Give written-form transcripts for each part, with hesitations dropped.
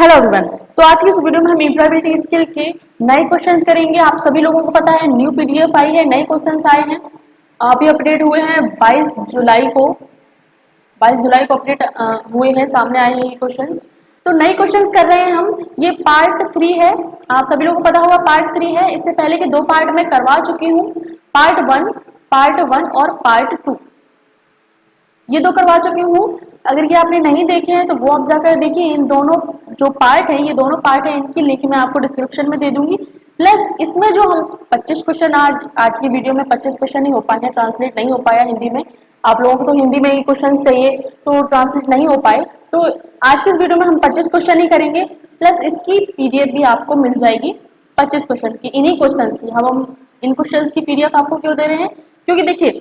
Hello everyone. तो आज की इस वीडियो में हम एम्प्लॉयबिलिटी स्किल के नए क्वेश्चन करेंगे। आप सभी लोगों को पता है न्यू पीडीएफ आई है, नए क्वेश्चंस आए हैं। अभी अपडेट हुए हैं 22 जुलाई को अपडेट हुए हैं, सामने आए हैं ये क्वेश्चंस। तो नए क्वेश्चंस कर रहे हैं हम। ये पार्ट 3 है। आप सभी लोगों को पता होगा पार्ट 3 है। इससे पहले के 2 पार्ट में करवा चुकी हूँ, पार्ट 1 और पार्ट 2, ये 2 करवा चुकी हूँ। अगर ये आपने नहीं देखे हैं तो वो आप जाकर देखिए। इन दोनों जो पार्ट है, ये दोनों पार्ट है, इनकी लिंक मैं आपको डिस्क्रिप्शन में दे दूंगी। प्लस इसमें जो हम 25 क्वेश्चन आज की वीडियो में 25 क्वेश्चन नहीं हो पाए हैं, ट्रांसलेट नहीं हो पाया हिंदी में। आप लोगों को तो हिंदी में ही क्वेश्चन चाहिए, तो ट्रांसलेट नहीं हो पाए, तो आज की इस वीडियो में हम 25 क्वेश्चन ही करेंगे। प्लस इसकी पीडीएफ भी आपको मिल जाएगी 25 क्वेश्चन की, इन्हीं क्वेश्चन की। हम इन क्वेश्चन की पीडीएफ आपको क्यों दे रहे हैं? क्योंकि देखिए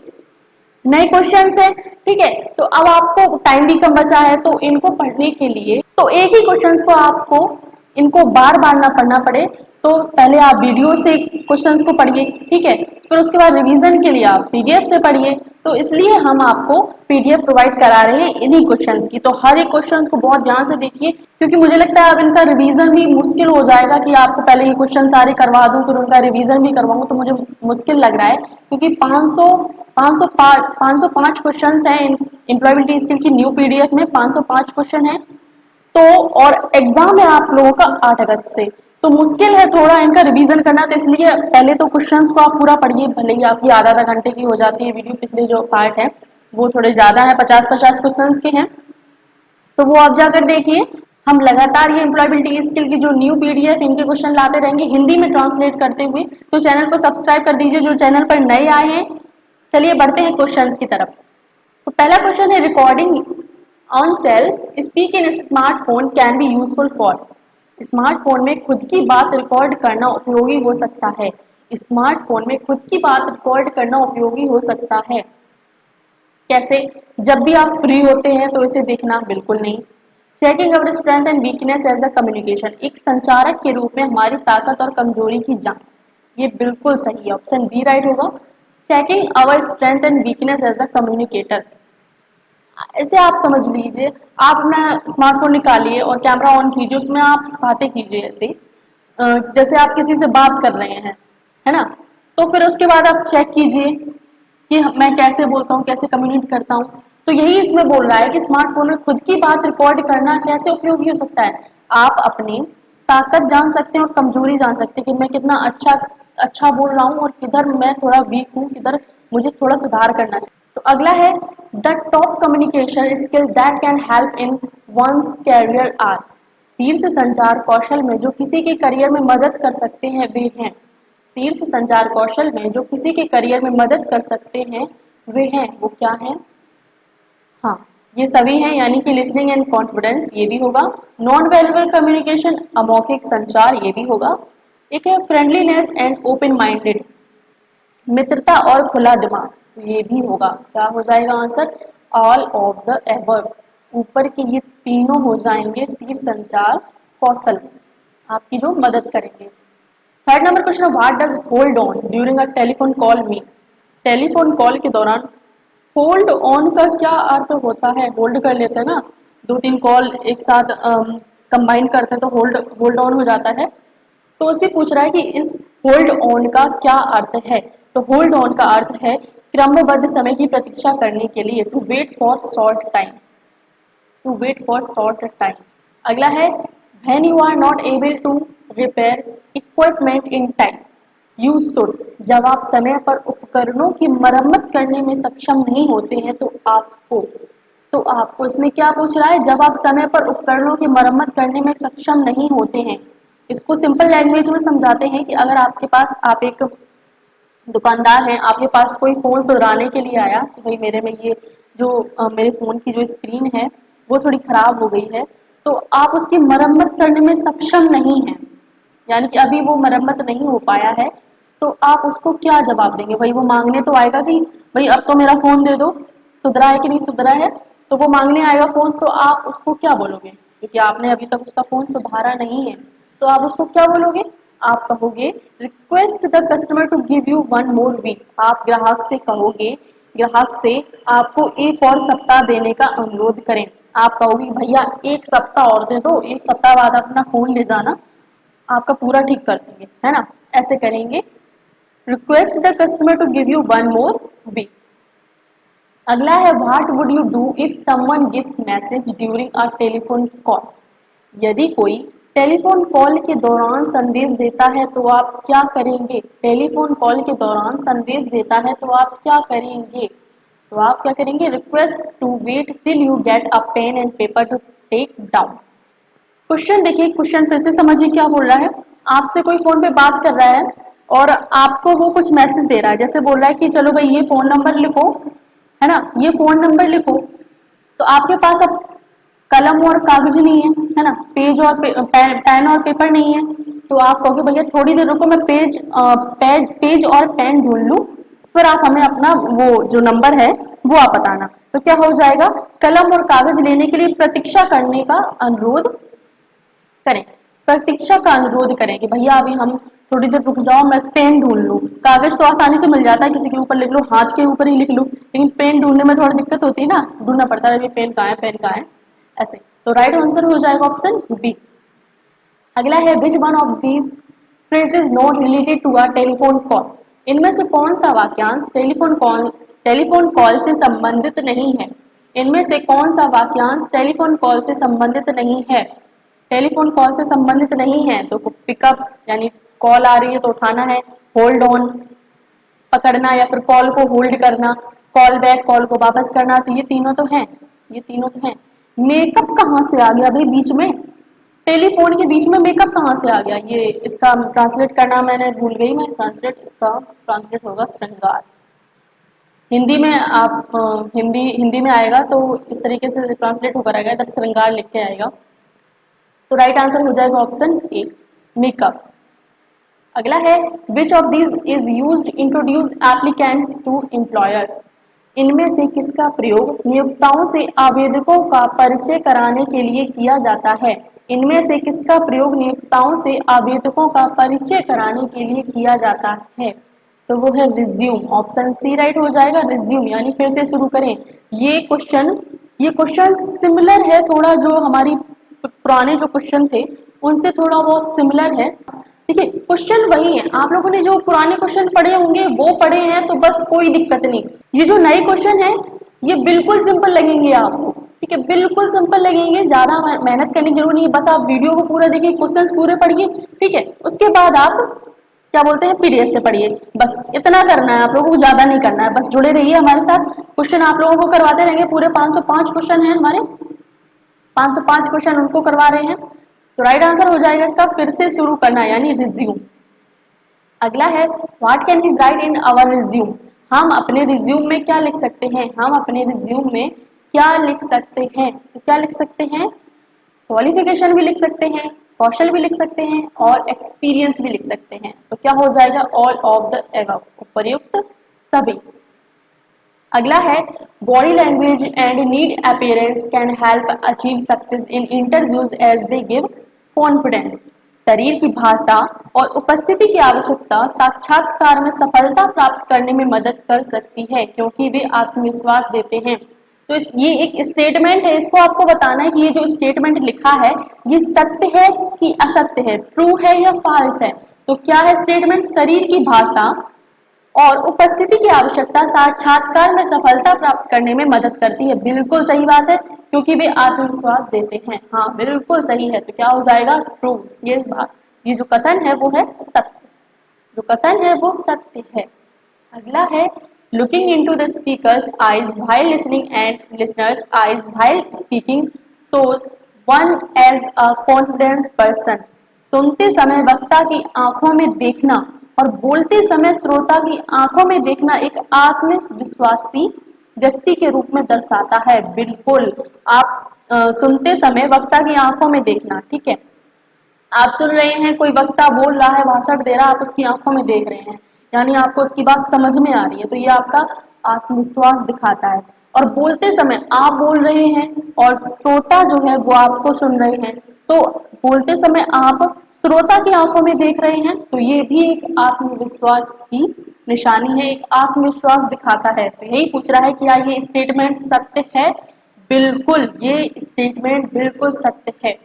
नए क्वेश्चंस है, ठीक है। तो अब आपको टाइम भी कम बचा है, तो इनको पढ़ने के लिए तो एक ही क्वेश्चंस को आपको इनको बार बार ना पढ़ना पड़े, तो पहले आप वीडियो से क्वेश्चंस को पढ़िए, ठीक है। फिर उसके बाद रिवीजन के लिए आप पीडीएफ से पढ़िए। तो इसलिए हम आपको पीडीएफ प्रोवाइड करा रहे हैं इन्हीं क्वेश्चंस की। तो हर एक क्वेश्चंस को बहुत ध्यान से देखिए, क्योंकि मुझे लगता है अब इनका रिवीजन भी मुश्किल हो जाएगा कि आपको पहले ये क्वेश्चन सारे करवा दूं फिर उनका रिवीजन भी करवाऊं, तो मुझे मुश्किल लग रहा है। क्योंकि 505 क्वेश्चन है एम्प्लॉयबिलिटी स्किल की न्यू पीडीएफ में, 505 क्वेश्चन है। तो और एग्जाम है आप लोगों का 8 अगस्त से, तो मुश्किल है थोड़ा इनका रिवीजन करना। तो इसलिए पहले तो क्वेश्चंस को आप पूरा पढ़िए, भले ही आपकी आधा घंटे की हो जाती है वीडियो। पिछले जो पार्ट है वो थोड़े ज्यादा है, 50-50 क्वेश्चंस के हैं, तो वो आप जाकर देखिए। हम लगातार ये एम्प्लॉयबिलिटी स्किल की जो न्यू पीडीएफ इनके क्वेश्चन लाते रहेंगे हिंदी में ट्रांसलेट करते हुए। तो चैनल को सब्सक्राइब कर दीजिए जो चैनल पर नए आए हैं। चलिए बढ़ते हैं क्वेश्चंस की तरफ। तो पहला क्वेश्चन है, recording on self speak in smartphone can be useful for. Smartphone में खुद की बात रिकॉर्ड करना उपयोगी हो सकता है। स्मार्टफोन में खुद की बात रिकॉर्ड करना उपयोगी हो सकता है। कैसे? जब भी आप फ्री होते हैं तो इसे देखना बिल्कुल नहीं। Checking our strength and weakness as a communication, एक संचारक के रूप में हमारी ताकत और कमजोरी की जांच, ये बिल्कुल सही है, ऑप्शन बी राइट होगा। Checking our strength and weakness as a communicator, ऐसे आप समझ लीजिए, आप अपना स्मार्टफोन निकालिए और कैमरा ऑन कीजिए, उसमें आप बातें कीजिए ऐसे जैसे आप किसी से बात कर रहे हैं, है ना। तो फिर उसके बाद आप चेक कीजिए कि मैं कैसे बोलता हूँ, कैसे कम्युनिकेट करता हूँ। तो यही इसमें बोल रहा है कि स्मार्टफोन में खुद की बात रिकॉर्ड करना कैसे उपयोगी हो सकता है। आप अपनी ताकत जान सकते हैं और कमजोरी जान सकते हैं कि मैं कितना अच्छा बोल रहा हूँ और किधर मैं थोड़ा वीक हूँ, किधर मुझे थोड़ा सुधार करना चाहिए। तो अगला है, the top communication skill that can help in one's career are. शीर्ष संचार कौशल में जो किसी के करियर में मदद कर सकते हैं वे हैं। शीर्ष संचार कौशल में जो किसी के करियर में मदद कर सकते हैं वे हैं, वो क्या है? हाँ, ये सभी हैं, यानी कि लिसनिंग एंड कॉन्फिडेंस ये भी होगा। नॉन वेर्बल कम्युनिकेशन अमौखिक संचार ये भी होगा। एक है फ्रेंडलीनेस एंड ओपन माइंडेड, मित्रता और खुला दिमाग, ये भी होगा। क्या हो जाएगा answer? All of the above, ऊपर के ये तीनों हो जाएंगे शीर्ष संचार कौशल, आपकी जो मदद करेंगे। Third number question, what does hold on during a telephone call mean. Telephone call के दौरान होल्ड ऑन का क्या अर्थ होता है? होल्ड कर लेते हैं ना, 2-3 कॉल एक साथ कंबाइन करते हैं तो होल्ड होल्ड ऑन हो जाता है। तो उसे पूछ रहा है कि इस होल्ड ऑन का क्या अर्थ है। तो होल्ड ऑन का अर्थ है क्रमबद्ध समय की प्रतीक्षा करने के लिए, to wait for short time, to wait for short time. अगला है, when you are not able to repair equipment in time you should. जब आप समय पर उपकरणों की मरम्मत करने में सक्षम नहीं होते हैं तो आपको इसमें क्या पूछ रहा है? जब आप समय पर उपकरणों की मरम्मत करने में सक्षम नहीं होते हैं। इसको सिंपल लैंग्वेज में समझाते हैं कि अगर आपके पास, आप एक दुकानदार हैं, आपके पास कोई फोन सुधराने के लिए आया कि भाई मेरे में ये जो मेरे फोन की जो स्क्रीन है वो थोड़ी खराब हो गई है, तो आप उसकी मरम्मत करने में सक्षम नहीं हैं, यानी कि अभी वो मरम्मत नहीं हो पाया है, तो आप उसको क्या जवाब देंगे? भाई वो मांगने तो आएगा कि भाई अब तो मेरा फोन दे दो, सुधरा है कि नहीं सुधरा है, तो वो मांगने आएगा फोन, तो आप उसको क्या बोलोगे? क्योंकि आपने अभी तक उसका फोन सुधारा नहीं है, तो आप उसको क्या बोलोगे? आप कहोगे request the customer to give you one more week. आप ग्राहक से कहोगे, ग्राहक से आपको एक और सप्ताह देने का अनुरोध करें, आप कहोगे भैया एक सप्ताह और दे दो, एक सप्ताह बाद अपना फोन ले जाना, आपका पूरा ठीक कर देंगे, है ना, ऐसे करेंगे। Request the customer to give you one more week. अगला है what would you do if someone gives message during a telephone call. यदि कोई टेलीफोन कॉल के दौरान संदेश देता है तो आप क्या करेंगे। टेलीफोन कॉल के दौरान संदेश देता है तो आप क्या करेंगे। तो आप क्या करेंगे, request to wait till you get a pen and paper to take down. Question देखिए, क्वेश्चन फिर से समझिए क्या बोल रहा है। आपसे कोई फोन पे बात कर रहा है और आपको वो कुछ मैसेज दे रहा है, जैसे बोल रहा है कि चलो भाई ये फोन नंबर लिखो, है ना, ये फोन नंबर लिखो। तो आपके पास अब कलम और कागज नहीं है ना, पेज और पेन और पेपर नहीं है। तो आप कहोगे भैया थोड़ी देर रुको, मैं पेज और पेन ढूंढ लूं, फिर आप हमें अपना वो जो नंबर है वो आप बताना। तो क्या हो जाएगा, कलम और कागज लेने के लिए प्रतीक्षा करने का अनुरोध करें। प्रतीक्षा का अनुरोध करें कि भैया अभी हम थोड़ी देर रुक जाओ, मैं पेन ढूंढ लूं। कागज तो आसानी से मिल जाता है, किसी के ऊपर लिख लो, हाथ के ऊपर ही लिख लो, लेकिन पेन ढूंढने में थोड़ी दिक्कत होती है ना, ढूंढना पड़ता है पेन कहाँ है, पेन कहाँ है, ऐसे। तो राइट आंसर हो जाएगा ऑप्शन बी। अगला है which one of these phrases not related to a telephone call. इनमें से कौन सा वाक्यांश टेलीफोन कॉल से संबंधित नहीं है। इनमें से कौन सा वाक्यांश टेलीफोन कॉल से संबंधित नहीं है। टेलीफोन कॉल से संबंधित नहीं है तो पिकअप यानी कॉल आ रही है तो उठाना है, होल्ड ऑन पकड़ना या फिर कॉल को होल्ड करना, कॉल बैक कॉल को वापस करना, तो ये तीनों तो हैं, ये तीनों तो हैं। मेकअप कहाँ से आ गया भाई बीच में, टेलीफोन के बीच में मेकअप कहाँ से आ गया। ये इसका ट्रांसलेट करना मैंने भूल गई, मैं इसका ट्रांसलेट होगा श्रृंगार। हिंदी में आप हिंदी में आएगा तो इस तरीके से ट्रांसलेट होकर आएगा, तब श्रृंगार लिख के आएगा। तो राइट आंसर हो जाएगा ऑप्शन ए, मेकअप। अगला है which of these is used introduce applicants to employers. इनमें से किसका प्रयोग नियोक्ताओं से आवेदकों का परिचय कराने के लिए किया जाता है। इनमें से किसका प्रयोग नियोक्ताओं से आवेदकों का परिचय कराने के लिए किया जाता है। तो वो है रिज्यूम, ऑप्शन सी राइट हो जाएगा, रिज्यूम। यानी फिर से शुरू करें, ये क्वेश्चन सिमिलर है थोड़ा, जो हमारी पुराने जो क्वेश्चन थे उनसे थोड़ा बहुत सिमिलर है। देखिए क्वेश्चन वही है, आप लोगों ने जो पुराने क्वेश्चन पढ़े होंगे वो पढ़े हैं तो बस कोई दिक्कत नहीं। ये जो नए क्वेश्चन है ये बिल्कुल सिंपल लगेंगे आपको, ठीक है, बिल्कुल सिंपल लगेंगे, ज्यादा मेहनत करने की जरूरत नहीं है। बस आप वीडियो को पूरा देखिए, क्वेश्चंस पूरे पढ़िए, ठीक है, उसके बाद आप क्या बोलते हैं पीडीएफ से पढ़िए। बस इतना करना है आप लोगों को, ज्यादा नहीं करना है, बस जुड़े रहिए हमारे साथ। क्वेश्चन आप लोगों को करवाते रहेंगे, पूरे 505 क्वेश्चन है हमारे, 505 क्वेश्चन उनको करवा रहे हैं। तो राइट आंसर हो जाएगा इसका फिर से शुरू करना यानी रिज्यूम। अगला है what can we write in our resume. हम अपने रिज्यूम में क्या लिख सकते हैं, हम अपने रिज्यूम में क्या लिख सकते हैं। तो क्या लिख सकते हैं, क्वालिफिकेशन भी लिख सकते हैं, कौशल भी लिख सकते हैं और एक्सपीरियंस भी लिख सकते हैं। तो क्या हो जाएगा, ऑल ऑफ द एबव, उपर्युक्त सभी। अगला है body language and neat appearance can help achieve success in interviews as they give confidence. शरीर की भाषा और उपस्थिति की आवश्यकता साक्षात्कार में सफलता प्राप्त करने में मदद कर सकती है क्योंकि वे आत्मविश्वास देते हैं। तो ये एक स्टेटमेंट है, इसको आपको बताना है कि ये जो स्टेटमेंट लिखा है ये सत्य है कि असत्य है, ट्रू है या फॉल्स है। तो क्या है स्टेटमेंट, शरीर की भाषा और उपस्थिति की आवश्यकता साक्षात्कार में सफलता प्राप्त करने में मदद करती है। बिल्कुल सही बात है क्योंकि वे आत्मविश्वास देते हैं। हाँ बिल्कुल सही है, तो क्या हो जाएगा, ट्रू। ये जो कथन है वो है सत्य, जो कथन है वो सत्य है। अगला है looking into the speaker's eyes while listening and listener's eyes while speaking shows one as a confidence person. सुनते समय वक्ता की आंखों में देखना और बोलते समय श्रोता की आंखों में देखना एक आत्मविश्वासी व्यक्ति के रूप में दर्शाता है। बिल्कुल, आप सुनते समय वक्ता की आंखों में देखना, ठीक है, आप सुन रहे हैं कोई वक्ता बोल रहा है, भाषण दे रहा है, आप उसकी आंखों में देख रहे हैं, यानी आपको उसकी बात समझ में आ रही है, तो ये आपका आत्मविश्वास दिखाता है। और बोलते समय आप बोल रहे हैं और श्रोता जो है वो आपको सुन रहे हैं, तो बोलते समय आप श्रोता की आंखों में देख रहे हैं, तो ये भी एक आत्मविश्वास की निशानी है, एक आत्मविश्वास दिखाता है। तो यही पूछ रहा है कि क्या ये स्टेटमेंट सत्य है, बिल्कुल, ये स्टेटमेंट बिल्कुल सत्य है।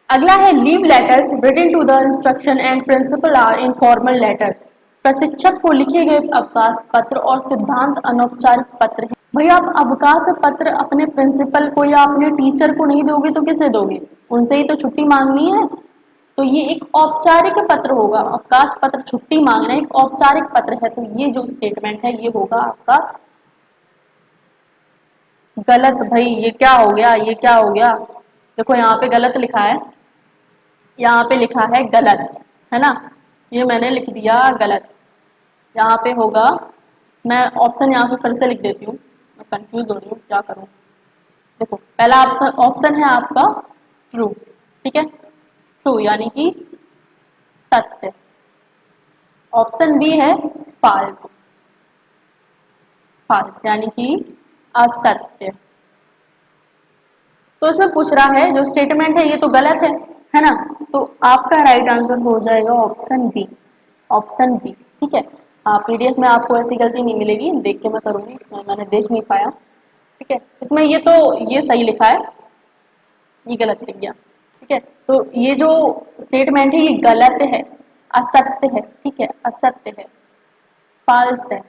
अगला है leave letters written to the instruction and principal are informal letter. प्रशिक्षक को लिखे गए अवकाश पत्र और सिद्धांत अनौपचारिक पत्र हैं। भाई आप अवकाश पत्र अपने प्रिंसिपल को या अपने टीचर को नहीं दोगे तो किसे दोगे? उनसे ही तो छुट्टी मांगनी है। तो ये एक औपचारिक पत्र होगा, अवकाश पत्र छुट्टी मांगना एक औपचारिक पत्र है। तो ये जो स्टेटमेंट है ये होगा आपका गलत। भाई ये क्या हो गया, ये क्या हो गया? देखो यहाँ पे गलत लिखा है, यहाँ पे लिखा है गलत, है ना? ये मैंने लिख दिया गलत। यहाँ पे होगा, मैं ऑप्शन यहाँ पे फिर से लिख देती हूँ, मैं कंफ्यूज हो रही हूँ क्या करूँ। देखो पहला ऑप्शन ऑप्शन है आपका ट्रू, ठीक है, ट्रू यानी कि सत्य। ऑप्शन बी है फाल्स, फाल्स यानी कि असत्य। तो इसमें पूछ रहा है जो स्टेटमेंट है ये तो गलत है ना? तो आपका राइट आंसर हो जाएगा ऑप्शन बी, ऑप्शन बी, ठीक है। हाँ पीडीएफ में आपको ऐसी गलती नहीं मिलेगी, देख के मैं करूंगी, इसमें मैंने देख नहीं पाया, ठीक है। इसमें ये तो ये सही लिखा है, ये गलत लिख गया, ठीक है। तो ये जो स्टेटमेंट है ये गलत है, असत्य है, ठीक है, असत्य है, फाल्स है।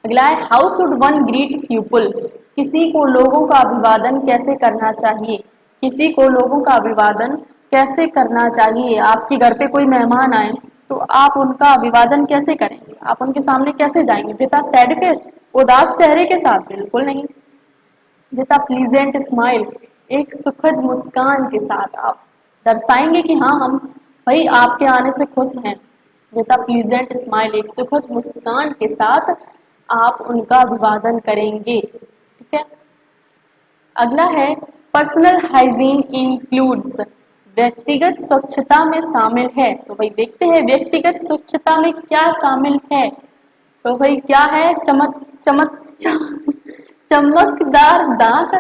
अगला है how should one greet people. किसी को लोगों का अभिवादन कैसे करना चाहिए? किसी को लोगों का अभिवादन कैसे करना चाहिए? आपके घर पे कोई मेहमान आए तो आप उनका अभिवादन कैसे करेंगे? आप उनके सामने कैसे जाएंगे? विद अ सैड फेस, उदास चेहरे के साथ? बिल्कुल नहीं। विद अ प्लीजेंट स्माइल, एक सुखद मुस्कान के साथ आप दर्शाएंगे कि हाँ हम भाई आपके आने से खुश हैं। विद अ प्लीजेंट स्माइल, एक सुखद मुस्कान के साथ आप उनका अभिवादन करेंगे, ठीक है। अगला है पर्सनल हाइजीन इंक्लूड्स, व्यक्तिगत स्वच्छता में शामिल है। तो भाई देखते हैं व्यक्तिगत स्वच्छता में क्या शामिल है। तो भाई क्या है? चमक चमक चमकदार दांत,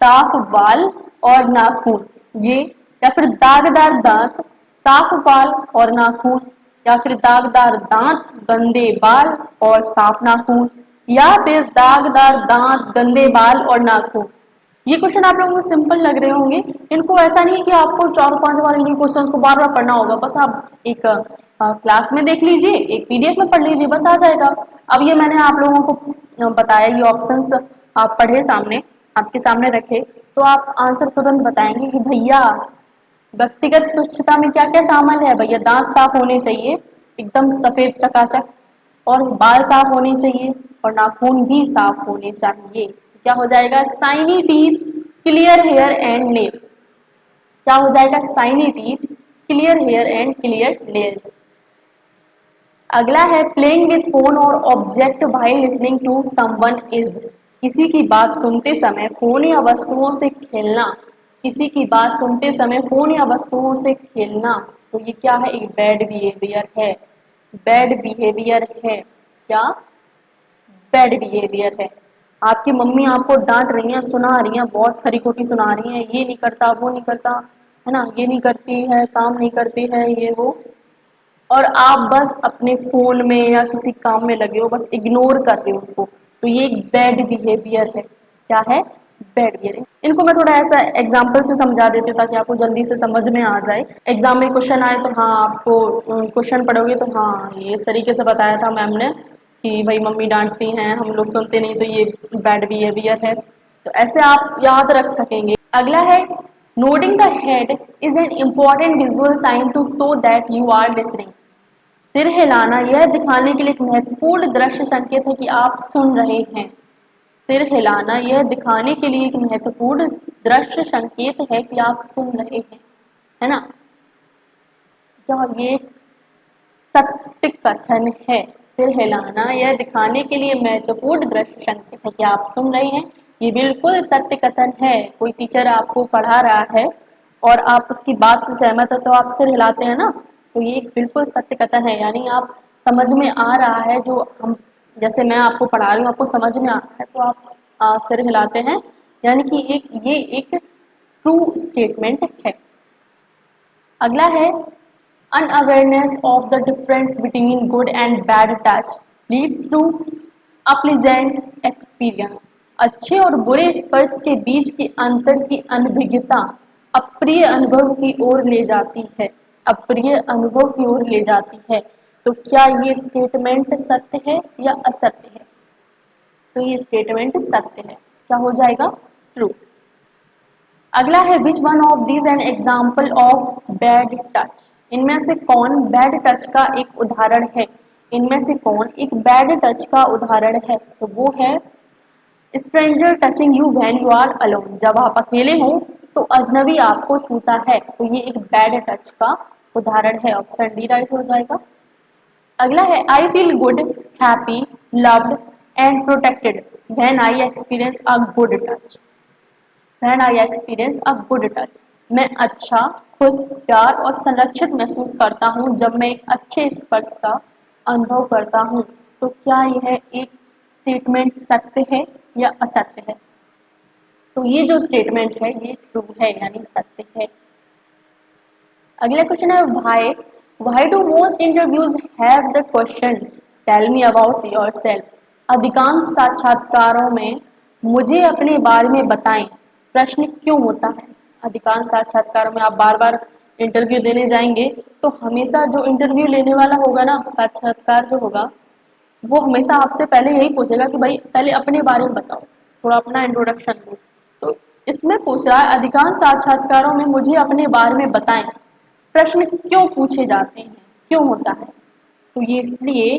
साफ बाल और नाखून, ये, या फिर दागदार दांत, साफ बाल और नाखून, या फिर दागदार दांत, गंदे बाल और साफ नाखून, या फिर दागदार दांत, गंदे बाल और नाखून। ये क्वेश्चन आप लोगों को सिंपल लग रहे होंगे, इनको ऐसा नहीं कि आपको 4-5 बार इन्हीं क्वेश्चंस को बार बार पढ़ना होगा, बस आप एक क्लास में देख लीजिए, एक पीडीएफ में पढ़ लीजिए, बस आ जाएगा। अब ये मैंने आप लोगों को बताया, ये ऑप्शंस आप पढ़े सामने, आपके सामने रखे, तो आप आंसर तुरंत बताएंगे कि भैया व्यक्तिगत स्वच्छता में क्या क्या शामिल है। भैया दांत साफ होने चाहिए, एकदम सफेद चकाचक, और बाल साफ होने चाहिए, और नाखून भी साफ होने चाहिए। क्या हो जाएगा? Shiny teeth, clear hair and nail. क्या हो जाएगा? Shiny teeth, clear hair and clear nails. अगला है प्लेइंग विथ फोन और object while listening to someone is, किसी की बात सुनते समय फोन या वस्तुओं से खेलना। किसी की बात सुनते समय फोन या वस्तुओं से खेलना, तो ये क्या है? एक बैड बिहेवियर है, बैड बिहेवियर है। क्या? बैड बिहेवियर है। आपकी मम्मी आपको डांट रही हैं, सुना रही हैं, बहुत खरी खोटी सुना रही हैं, ये नहीं करता, वो नहीं करता, है ना, ये नहीं करती है, काम नहीं करती है, ये वो, और आप बस अपने फोन में या किसी काम में लगे हो, बस इग्नोर कर रहे हो उनको, तो ये एक बैड बिहेवियर है। क्या है? Bad behaviour. इनको मैं थोड़ा ऐसा एग्जाम्पल से समझा देती हूँ ताकि आपको जल्दी से समझ में आ जाए। एग्जाम में क्वेश्चन आए तो हाँ, आपको क्वेश्चन पढ़ोगे तो हाँ ये इस तरीके से बताया था मैम ने कि भाई मम्मी डांटती हैं, हम लोग सुनते नहीं, तो ये बैड बिहेवियर है, तो ऐसे आप याद रख सकेंगे। अगला है nodding the head is an important visual sign to show that you are listening. सिर हिलाना यह दिखाने के लिए एक महत्वपूर्ण दृश्य संकेत है कि आप सुन रहे हैं। सिर हिलाना यह दिखाने के लिए एक महत्वपूर्ण दृश्य संकेत है कि आप सुन रहे हैं, है ना? क्या ये सत्य कथन है? सिर हिलाना यह दिखाने के लिए महत्वपूर्ण दृश्य संकेत है कि आप सुन रहे हैं, ये बिल्कुल सत्य कथन है। कोई टीचर आपको पढ़ा रहा है और आप उसकी बात से सहमत हो तो आप सिर हिलाते हैं ना, तो ये एक बिल्कुल सत्य कथन है, यानी आप समझ में आ रहा है जो हम, जैसे मैं आपको पढ़ा रही हूँ आपको समझ में आ रहा है तो आप सिर हिलाते हैं, यानी कि ये एक ट्रू स्टेटमेंट है। अगला है unawareness of the difference between good and bad touch. Leads to a pleasant experience. अच्छे और बुरे स्पर्श के बीच के अंतर की अनभिज्ञता अप्रिय अनुभव की ओर ले जाती है, अप्रिय अनुभव की ओर ले जाती है। तो क्या ये स्टेटमेंट सत्य है या असत्य है? तो ये स्टेटमेंट सत्य है। क्या हो जाएगा? ट्रू। अगला है which one of these an example of bad touch. इनमें से कौन बैड टच का एक उदाहरण है? इनमें से कौन एक बैड टच का उदाहरण है? तो वो है stranger touching you when you are alone. जब आप अकेले हो तो अजनबी आपको छूता है, तो ये एक बैड टच का उदाहरण है। ऑप्शन डी राइट हो जाएगा। अगला है I feel good, happy, loved and protected when I experience a good touch. When I experience a good touch. मैं अच्छा, खुश, प्यार और संरक्षित महसूस करता हूँ जब मैं एक अच्छे स्पर्श का अनुभव करता हूँ। तो क्या यह एक स्टेटमेंट सत्य है या असत्य है? तो ये जो स्टेटमेंट है ये ट्रू है, यानी सत्य है। अगला क्वेश्चन है why do most interviews have the question tell me about yourself. अधिकांश साक्षात्कारों में मुझे अपने बारे में बताएं प्रश्न क्यों होता है? अधिकांश साक्षात्कारों में आप बार बार इंटरव्यू देने जाएंगे तो हमेशा जो इंटरव्यू लेने वाला होगा ना, साक्षात्कार जो होगा, वो हमेशा आपसे पहले यही पूछेगा कि भाई पहले अपने बारे में बताओ, थोड़ा अपना इंट्रोडक्शन दो। तो इसमें पूछ रहा है अधिकांश साक्षात्कारों में मुझे अपने बारे में बताएं प्रश्न क्यों पूछे जाते हैं, क्यों होता है? तो ये इसलिए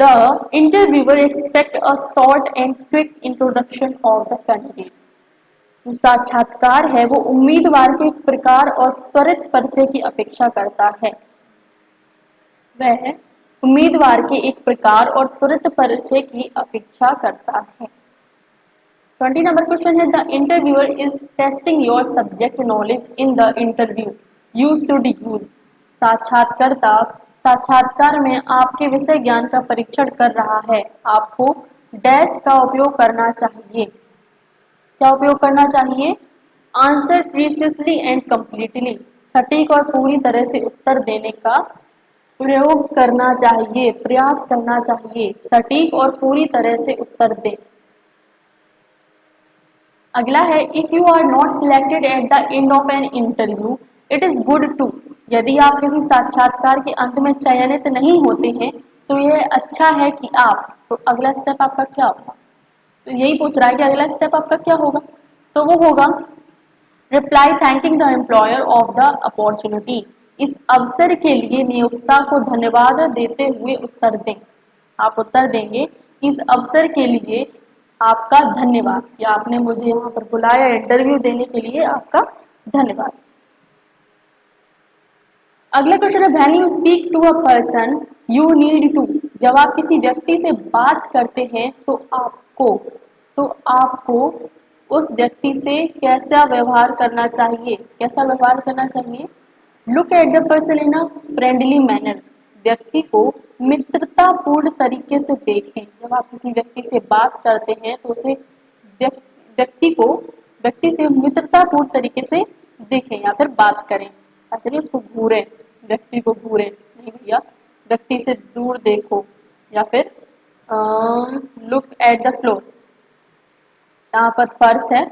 the interviewer expect a short and quick introduction of the candidate. जो साक्षात्कार है वो उम्मीदवार के एक प्रकार और त्वरित परिचय की अपेक्षा करता है। वह उम्मीदवार के एक प्रकार और त्वरित परिचय की अपेक्षा करता है। 20 नंबर क्वेश्चन है the interviewer is testing your subject knowledge in the interview you should use. साक्षात्कारकर्ता साक्षात्कार में आपके विषय ज्ञान का परीक्षण कर रहा है। आपको डैश का उपयोग करना चाहिए। क्या उपयोग करना चाहिए? Answer precisely and completely. सटीक और पूरी तरह से उत्तर देने का प्रयोग करना चाहिए, प्रयास करना चाहिए। सटीक और पूरी तरह से उत्तर दें। अगला है if you are not selected at the end of an interview it is good to. यदि आप किसी साक्षात्कार के अंत में चयनित नहीं होते हैं तो यह अच्छा है कि आप। तो अगला स्टेप आपका क्या होगा? तो यही पूछ रहा है कि अगला स्टेप आपका क्या होगा। तो वो होगा reply thanking the employer of the opportunity. इस अवसर के लिए नियोक्ता को धन्यवाद देते हुए उत्तर दें। आप उत्तर देंगे इस अवसर के लिए आपका धन्यवाद, या आपने मुझे यहाँ पर बुलाया इंटरव्यू देने के लिए, आपका धन्यवाद। अगला क्वेश्चन है when you speak to a person you need to. जब आप किसी व्यक्ति से बात करते हैं तो आपको उस व्यक्ति से कैसा व्यवहार करना चाहिए? कैसा व्यवहार करना चाहिए? Look at the person in a friendly manner. व्यक्ति को मित्रतापूर्ण तरीके से देखें। जब आप किसी व्यक्ति से बात करते हैं तो उसे व्यक्ति से मित्रतापूर्ण तरीके से देखें या फिर बात करें। ऐसे नहीं उसको घूरें, व्यक्ति को घूरें नहीं भैया, व्यक्ति से दूर देखो। या फिर लुक एट द फ्लोर, यहाँ पर फर्श है,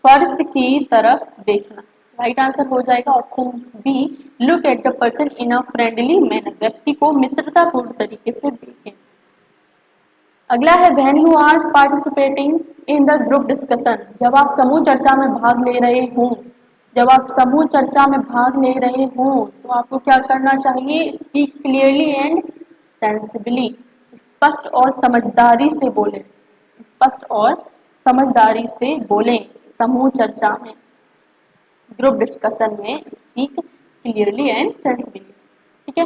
फर्श की तरफ देखना। राइट आंसर हो जाएगा option B look at the person in a friendly manner. व्यक्ति को मित्रतापूर्ण तरीके से देखें। अगला है when you are participating in the group discussion. जब आप समूह चर्चा में भाग ले रहे हों, जब आप समूह चर्चा में भाग ले रहे हों तो आपको क्या करना चाहिए? Speak clearly and sensibly. स्पष्ट और समझदारी से बोलें। स्पष्ट और समझदारी से बोलें। समूह चर्चा में, ग्रुप डिस्कशन में स्पीक क्लियरली एंड सेंसिबली। ठीक है।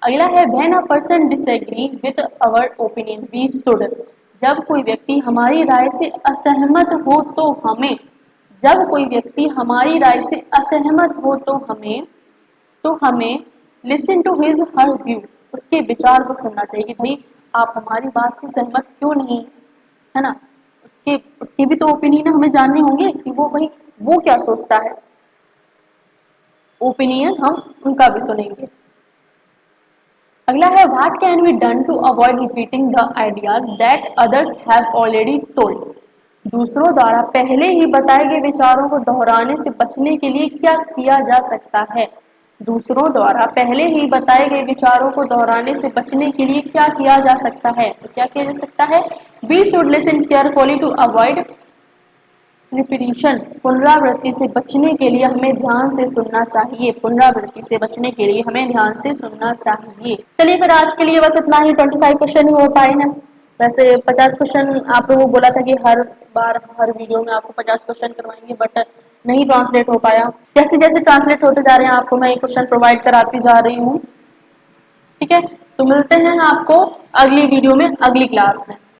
अगला है when a person disagree with our opinion we should. जब कोई व्यक्ति हमारी राय से असहमत हो तो हमें, जब कोई व्यक्ति हमारी राय से असहमत हो तो हमें listen to his her view. उसके विचार को सुनना चाहिए कि भाई आप हमारी बात से सहमत क्यों नहीं है ना। उसके भी तो ओपिनियन हमें जानने होंगे कि वो क्या सोचता है। ओपिनियन हम उनका भी सुनेंगे। अगला है what can be done to avoid repeating the ideas that others have already told. दूसरों द्वारा पहले ही बताए गए विचारों को दोहराने से बचने के लिए क्या किया जा सकता है। दूसरों द्वारा पहले ही बताए गए विचारों को दोहराने से बचने के लिए क्या किया जा सकता है। तो क्या किया जा सकता है, we should listen carefully to avoid repetition. पुनरावृत्ति से बचने के लिए हमें ध्यान से सुनना चाहिए। पुनरावृत्ति से बचने के लिए हमें ध्यान से सुनना चाहिए। चलिए फिर आज के लिए बस इतना ही। 25 क्वेश्चन ही हो पाए हैं। वैसे 50 क्वेश्चन आप लोगों को बोला था कि हर बार हर वीडियो में आपको 50 क्वेश्चन करवाएंगे, बट नहीं ट्रांसलेट हो पाया। जैसे जैसे ट्रांसलेट होते जा रहे हैं आपको मैं एक क्वेश्चन प्रोवाइड कराती जा रही हूँ। ठीक है, तो मिलते हैं आपको अगली वीडियो में, अगली क्लास में।